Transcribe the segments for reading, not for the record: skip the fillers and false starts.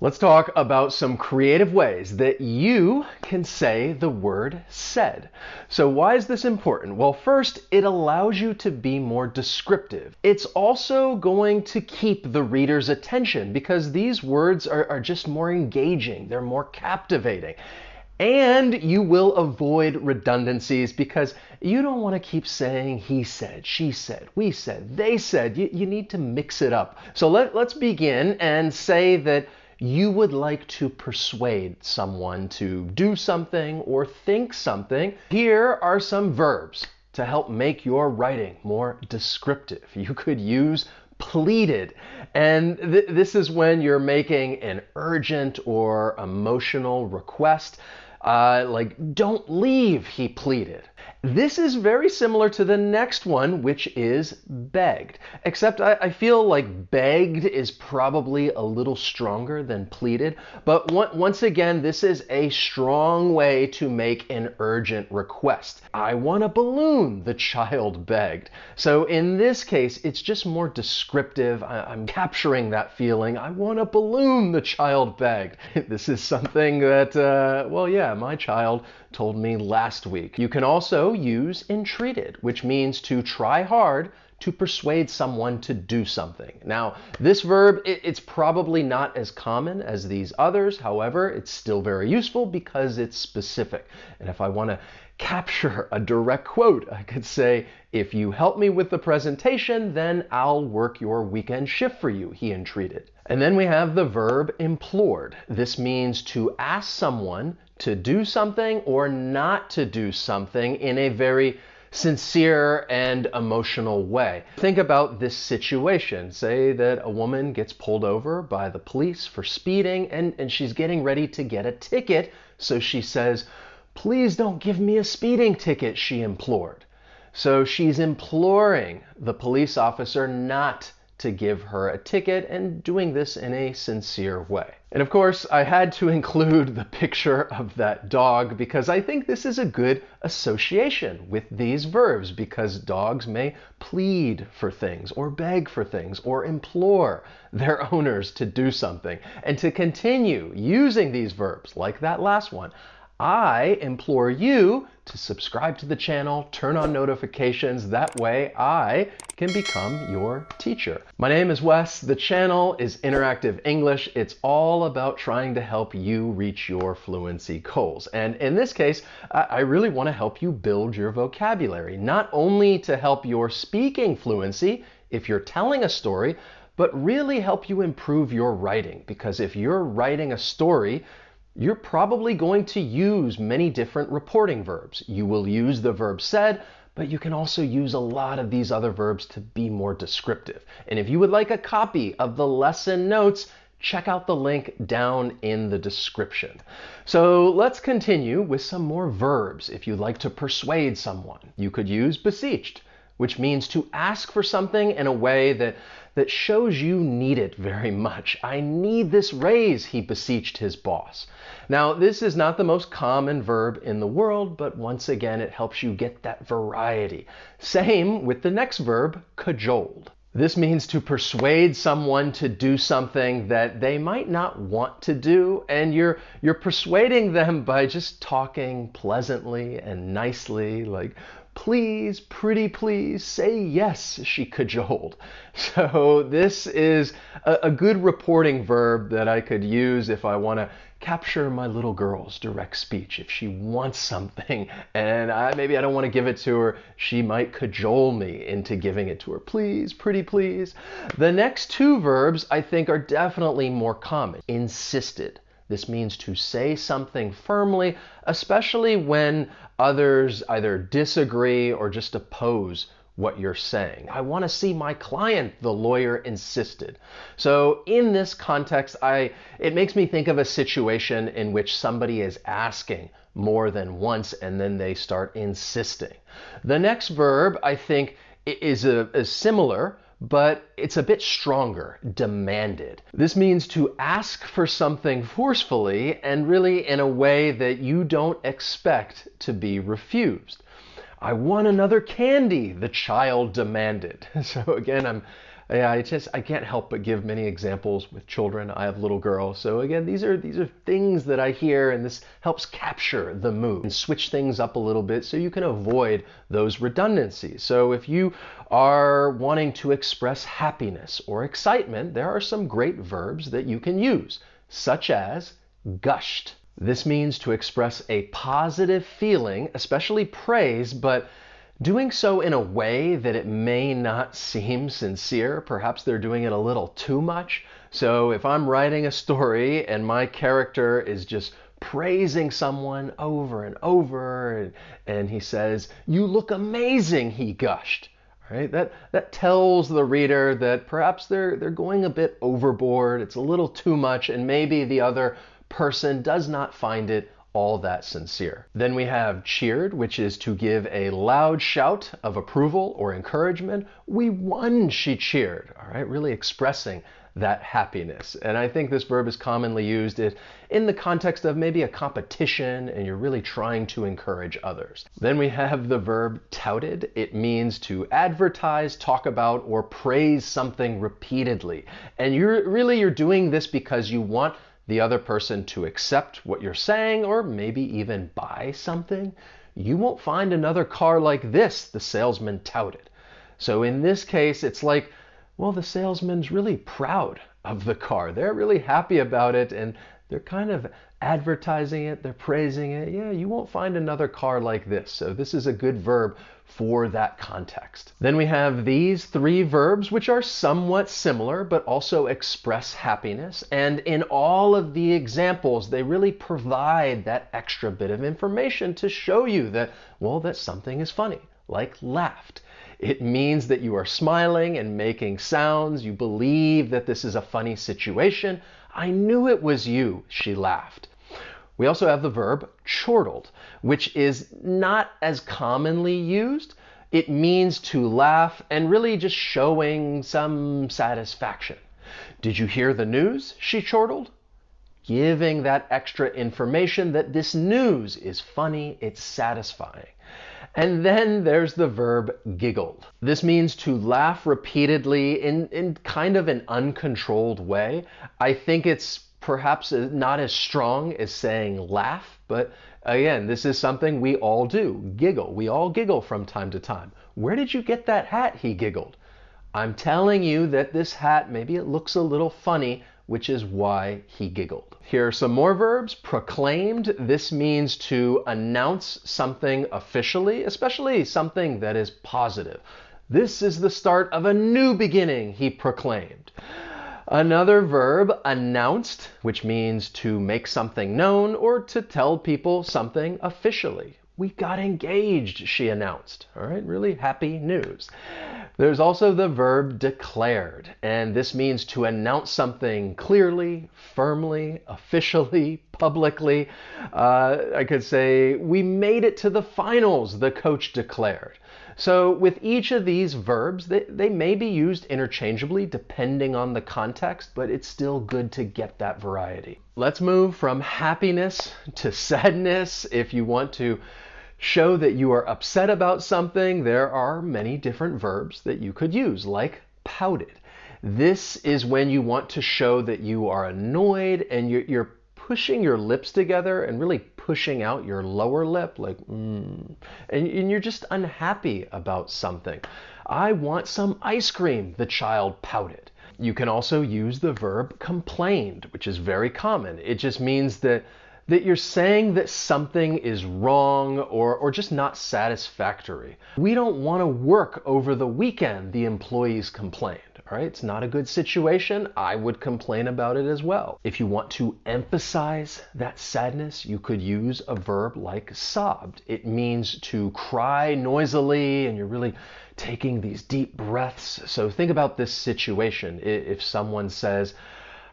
Let's talk about some creative ways that you can say the word said. So why is this important? Well, first, it allows you to be more descriptive. It's also going to keep the reader's attention because these words are just more engaging. They're more captivating. And you will avoid redundancies because you don't want to keep saying he said, she said, we said, they said. You need to mix it up. So let's begin and say that you would like to persuade someone to do something or think something. Here are some verbs to help make your writing more descriptive. You could use pleaded. And this is when you're making an urgent or emotional request. Like, don't leave, he pleaded. This is very similar to the next one, which is begged. Except I feel like begged is probably a little stronger than pleaded. But once again, this is a strong way to make an urgent request. I want a balloon, the child begged. So in this case, it's just more descriptive. I'm capturing that feeling. I want a balloon, the child begged. This is something that, well, yeah, my child told me last week. You can also use entreated, which means to try hard to persuade someone to do something. Now, this verb, it's probably not as common as these others. However, it's still very useful because it's specific. And if I want to capture a direct quote, I could say, if you help me with the presentation, then I'll work your weekend shift for you, he entreated. And then we have the verb implored. This means to ask someone to do something or not to do something in a very sincere and emotional way. Think about this situation. Say that a woman gets pulled over by the police for speeding and she's getting ready to get a ticket. So she says, "Please don't give me a speeding ticket," she implored. So she's imploring the police officer not to give her a ticket and doing this in a sincere way. And of course, I had to include the picture of that dog because I think this is a good association with these verbs because dogs may plead for things or beg for things or implore their owners to do something. And to continue using these verbs like that last one, I implore you to subscribe to the channel, turn on notifications. That way I can become your teacher. My name is Wes. The channel is Interactive English. It's all about trying to help you reach your fluency goals. And in this case, I really want to help you build your vocabulary, not only to help your speaking fluency if you're telling a story, but really help you improve your writing. Because if you're writing a story, you're probably going to use many different reporting verbs. You will use the verb said, but you can also use a lot of these other verbs to be more descriptive. And if you would like a copy of the lesson notes, check out the link down in the description. So let's continue with some more verbs. If you'd like to persuade someone, you could use beseeched, which means to ask for something in a way that shows you need it very much. I need this raise, he beseeched his boss. Now, this is not the most common verb in the world, but once again, it helps you get that variety. Same with the next verb, cajoled. This means to persuade someone to do something that they might not want to do, and you're persuading them by just talking pleasantly and nicely, like, "Please, pretty please, say yes," she cajoled. So this is a good reporting verb that I could use if I want to capture my little girl's direct speech. If she wants something and maybe I don't want to give it to her, she might cajole me into giving it to her. "Please, pretty please." The next two verbs I think are definitely more common. Insisted. This means to say something firmly, especially when others either disagree or just oppose what you're saying. "I want to see my client," the lawyer insisted. So in this context, it makes me think of a situation in which somebody is asking more than once and then they start insisting. The next verb, I think, is similar, but it's a bit stronger, demanded. This means to ask for something forcefully and really in a way that you don't expect to be refused. "I want another candy," the child demanded. So again, Yeah, I can't help but give many examples with children. I have little girls. So again, these are things that I hear, and this helps capture the mood and switch things up a little bit so you can avoid those redundancies. So if you are wanting to express happiness or excitement, there are some great verbs that you can use, such as gushed. This means to express a positive feeling, especially praise, but doing so in a way that it may not seem sincere. Perhaps they're doing it a little too much. So if I'm writing a story and my character is just praising someone over and over, and he says, "You look amazing," he gushed. Right? That tells the reader that perhaps they're going a bit overboard, it's a little too much, and maybe the other person does not find it all that sincere. Then we have cheered, which is to give a loud shout of approval or encouragement. "We won," she cheered. All right, really expressing that happiness. And I think this verb is commonly used in the context of maybe a competition and you're really trying to encourage others. Then we have the verb touted. It means to advertise, talk about, or praise something repeatedly. And you're doing this because you want the other person to accept what you're saying or maybe even buy something. "You won't find another car like this," the salesman touted. So in this case, it's like, well, the salesman's really proud of the car. They're really happy about it and they're kind of advertising it, they're praising it. "Yeah, you won't find another car like this." So this is a good verb for that context. Then we have these three verbs, which are somewhat similar, but also express happiness. And in all of the examples, they really provide that extra bit of information to show you that, well, that something is funny, like laughed. It means that you are smiling and making sounds. You believe that this is a funny situation. "I knew it was you," she laughed. We also have the verb chortled, which is not as commonly used. It means to laugh and really just showing some satisfaction. "Did you hear the news?" she chortled. Giving that extra information that this news is funny, it's satisfying. And then there's the verb giggled. This means to laugh repeatedly in kind of an uncontrolled way. I think it's perhaps not as strong as saying laugh, but again, this is something we all do, giggle. We all giggle from time to time. "Where did you get that hat?" he giggled. I'm telling you that this hat, maybe it looks a little funny, which is why he giggled. Here are some more verbs. Proclaimed. This means to announce something officially, especially something that is positive. "This is the start of a new beginning," he proclaimed. Another verb, announced, which means to make something known or to tell people something officially. "We got engaged," she announced. All right, really happy news. There's also the verb declared, and this means to announce something clearly, firmly, officially, publicly. I could say, "We made it to the finals," the coach declared. So with each of these verbs, they may be used interchangeably depending on the context, but it's still good to get that variety. Let's move from happiness to sadness. If you want to show that you are upset about something, there are many different verbs that you could use, like pouted. This is when you want to show that you are annoyed and you're pushing your lips together and really pushing out your lower lip, like, and you're just unhappy about something. "I want some ice cream," the child pouted. You can also use the verb complained, which is very common. It just means that you're saying that something is wrong or just not satisfactory. "We don't want to work over the weekend," the employees complained. All right, it's not a good situation. I would complain about it as well. If you want to emphasize that sadness, you could use a verb like sobbed. It means to cry noisily and you're really taking these deep breaths. So think about this situation. If someone says,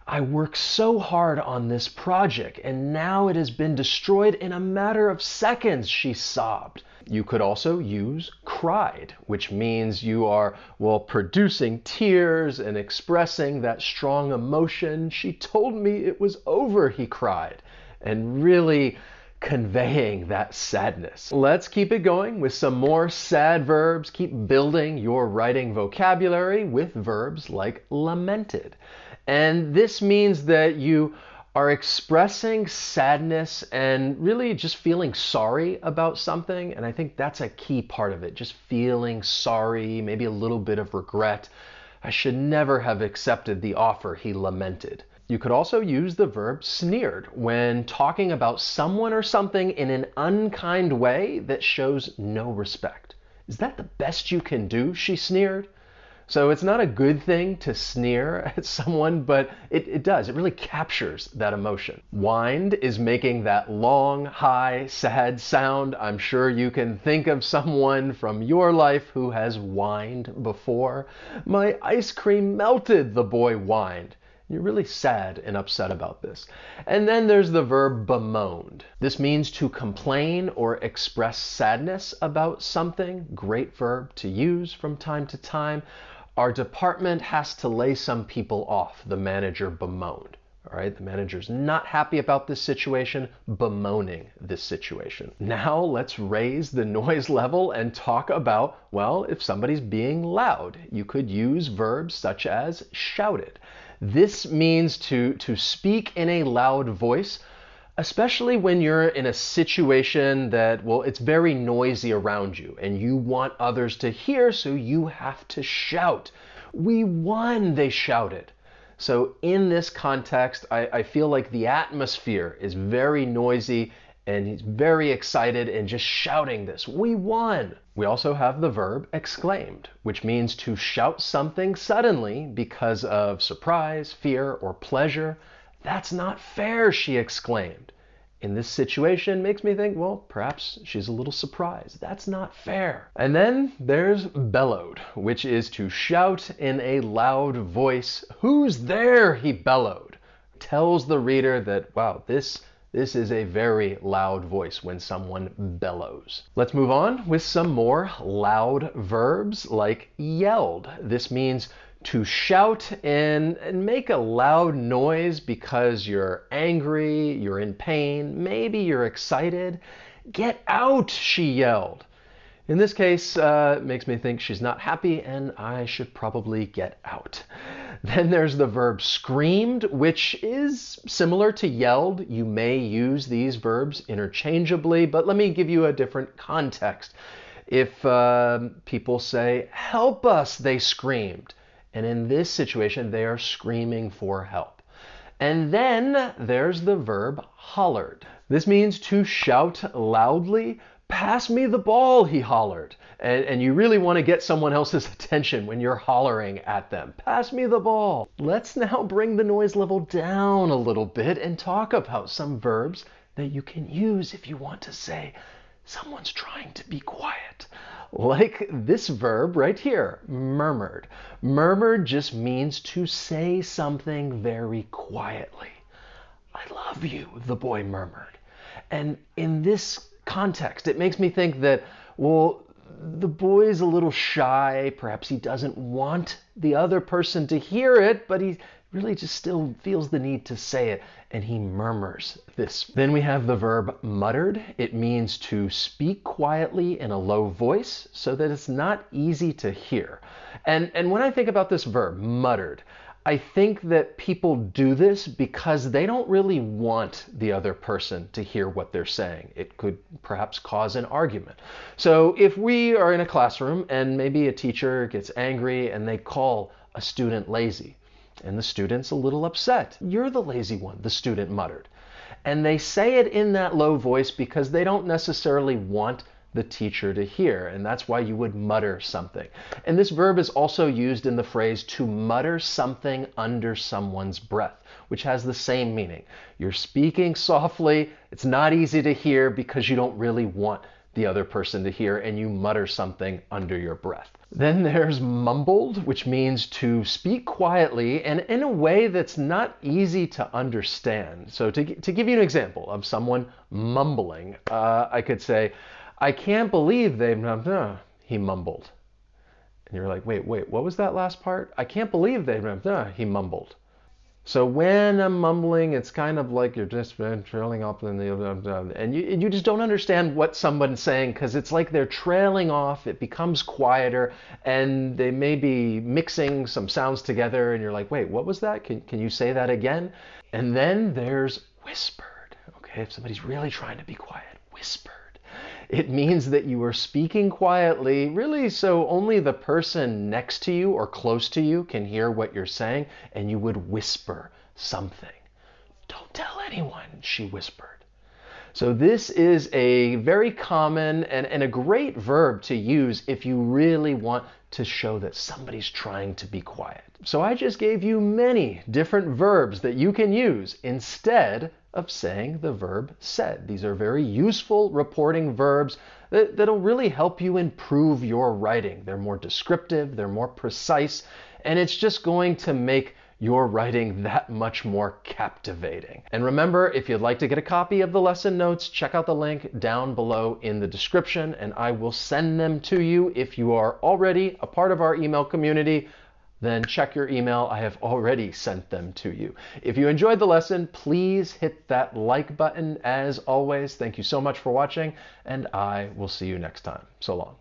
"I worked so hard on this project and now it has been destroyed in a matter of seconds," she sobbed. You could also use cried, which means you are, well, producing tears and expressing that strong emotion. "She told me it was over," he cried, and really conveying that sadness. Let's keep it going with some more sad verbs. Keep building your writing vocabulary with verbs like lamented. And this means that you are expressing sadness and really just feeling sorry about something. And I think that's a key part of it, just feeling sorry, maybe a little bit of regret. I should never have accepted the offer, he lamented. You could also use the verb sneered when talking about someone or something in an unkind way that shows no respect. Is that the best you can do? She sneered. So it's not a good thing to sneer at someone, but it does. It really captures that emotion. Whined is making that long, high, sad sound. I'm sure you can think of someone from your life who has whined before. My ice cream melted, the boy whined. You're really sad and upset about this. And then there's the verb bemoaned. This means to complain or express sadness about something. Great verb to use from time to time. Our department has to lay some people off, the manager bemoaned. All right, the manager's not happy about this situation, bemoaning this situation. Now let's raise the noise level and talk about, well, if somebody's being loud, you could use verbs such as shouted. This means to speak in a loud voice, especially when you're in a situation that, well, it's very noisy around you and you want others to hear, so you have to shout. We won, they shouted. So in this context, I feel like the atmosphere is very noisy and he's very excited and just shouting this. We won. We also have the verb exclaimed, which means to shout something suddenly because of surprise, fear, or pleasure. That's not fair, she exclaimed. In this situation makes me think, well, perhaps she's a little surprised. That's not fair. And then there's bellowed, which is to shout in a loud voice. Who's there? He bellowed. Tells the reader that, wow, this is a very loud voice when someone bellows. Let's move on with some more loud verbs like yelled. This means to shout and make a loud noise because you're angry, you're in pain, maybe you're excited. Get out, she yelled. In this case, it makes me think she's not happy and I should probably get out. Then there's the verb screamed, which is similar to yelled. You may use these verbs interchangeably, but let me give you a different context. If people say, help us, they screamed. And in this situation, they are screaming for help. And then there's the verb hollered. This means to shout loudly. Pass me the ball, he hollered. And you really want to get someone else's attention when you're hollering at them. Pass me the ball. Let's now bring the noise level down a little bit and talk about some verbs that you can use if you want to say, someone's trying to be quiet. Like this verb right here, murmured. Murmured just means to say something very quietly. I love you, the boy murmured. And in this context, it makes me think that, well, the boy's a little shy. Perhaps he doesn't want the other person to hear it, but he really just still feels the need to say it, and he murmurs this. Then we have the verb muttered. It means to speak quietly in a low voice so that it's not easy to hear. And when I think about this verb, muttered, I think that people do this because they don't really want the other person to hear what they're saying. It could perhaps cause an argument. So if we are in a classroom and maybe a teacher gets angry and they call a student lazy, and the student's a little upset. You're the lazy one, the student muttered. And they say it in that low voice because they don't necessarily want the teacher to hear, and that's why you would mutter something. And this verb is also used in the phrase to mutter something under someone's breath, which has the same meaning. You're speaking softly, it's not easy to hear because you don't really want the other person to hear, and you mutter something under your breath. Then there's mumbled, which means to speak quietly and in a way that's not easy to understand. So to give you an example of someone mumbling, I could say, I can't believe they've, he mumbled. And you're like, wait, what was that last part? I can't believe they've, he mumbled. So when I'm mumbling, it's kind of like you're just trailing off in the and you just don't understand what someone's saying because it's like they're trailing off. It becomes quieter, and they may be mixing some sounds together, and you're like, wait, what was that? Can you say that again? And then there's whispered. Okay, if somebody's really trying to be quiet, whispered. It means that you are speaking quietly, really, so only the person next to you or close to you can hear what you're saying, and you would whisper something. Don't tell anyone, she whispered. So this is a very common and a great verb to use if you really want to show that somebody's trying to be quiet. So I just gave you many different verbs that you can use instead of saying the verb said. These are very useful reporting verbs that'll really help you improve your writing. They're more descriptive, they're more precise, and it's just going to make your writing that much more captivating. And remember, if you'd like to get a copy of the lesson notes, check out the link down below in the description, and I will send them to you. If you are already a part of our email community, then check your email. I have already sent them to you. If you enjoyed the lesson, please hit that like button. As always, thank you so much for watching, and I will see you next time. So long.